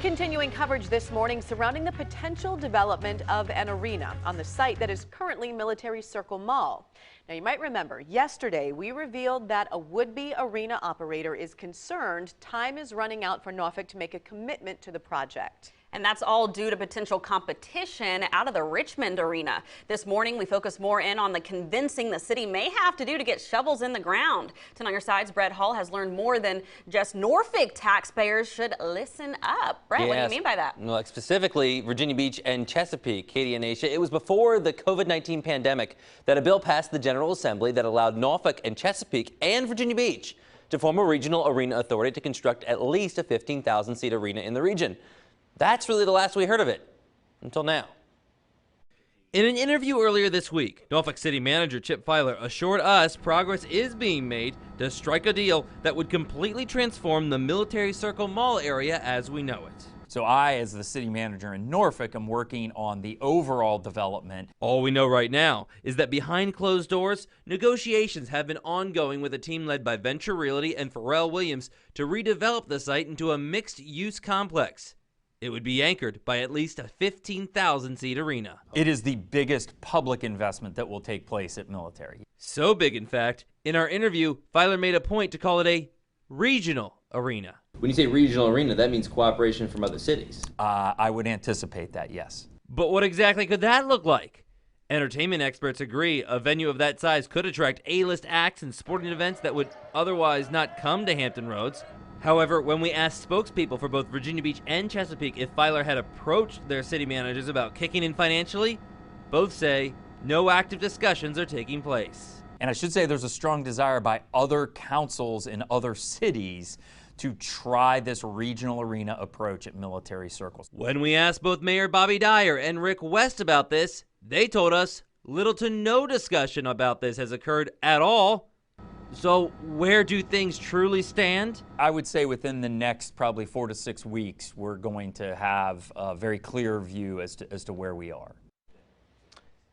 Continuing coverage this morning surrounding the potential development of an arena on the site that is currently Military Circle Mall. Now, you might remember yesterday we revealed that a would-be arena operator is concerned time is running out for Norfolk to make a commitment to the project. And that's all due to potential competition out of the Richmond arena. This morning, we focus more in on the convincing the city may have to do to get shovels in the ground. Tonight, your side's Brett Hall has learned more than just Norfolk taxpayers should listen up. Brett, what do you mean by that? Well, specifically, Virginia Beach and Chesapeake, Katie and Aisha. It was before the COVID-19 pandemic that a bill passed the General Assembly that allowed Norfolk and Chesapeake and Virginia Beach to form a regional arena authority to construct at least a 15,000-seat arena in the region. That's really the last we heard of it, until now. In an interview earlier this week, Norfolk City Manager Chip Filer assured us progress is being made to strike a deal that would completely transform the Military Circle Mall area as we know it. So I, as the city manager in Norfolk, am working on the overall development. All we know right now is that behind closed doors, negotiations have been ongoing with a team led by Venture Realty and Pharrell Williams to redevelop the site into a mixed-use complex. It would be anchored by at least a 15,000-seat arena. It is the biggest public investment that will take place at Military. So big, in fact, in our interview, Filer made a point to call it a regional arena. When you say regional arena, that means cooperation from other cities. I would anticipate that, yes. But what exactly could that look like? Entertainment experts agree a venue of that size could attract A-list acts and sporting events that would otherwise not come to Hampton Roads. However, when we asked spokespeople for both Virginia Beach and Chesapeake if Filer had approached their city managers about kicking in financially, both say no active discussions are taking place. And I should say there's a strong desire by other councils in other cities to try this regional arena approach at Military Circles. When we asked both Mayor Bobby Dyer and Rick West about this, they told us little to no discussion about this has occurred at all. So where do things truly stand? I would say within the next probably 4 to 6 weeks, we're going to have a very clear view as to where we are.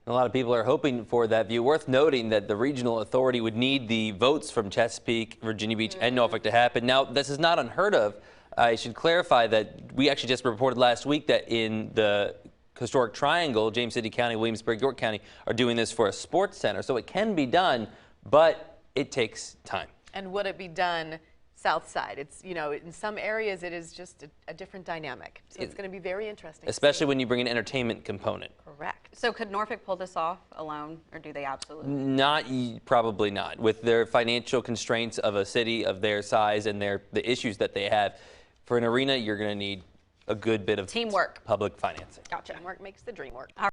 A lot of people are hoping for that view. Worth noting that the regional authority would need the votes from Chesapeake, Virginia Beach, and Norfolk to happen. Now, this is not unheard of. I should clarify that we actually just reported last week that in the historic triangle, James City County, Williamsburg, York County are doing this for a sports center. So it can be done, but it takes time. And would it be done south side? It's, you know, in some areas it is just a different dynamic. So it's going to be very interesting. Especially when you bring an entertainment component. Correct. So could Norfolk pull this off alone, or do they absolutely? Probably not. With their financial constraints of a city of their size and the issues that they have, for an arena, you're going to need a good bit of teamwork, public financing. Gotcha. Teamwork makes the dream work.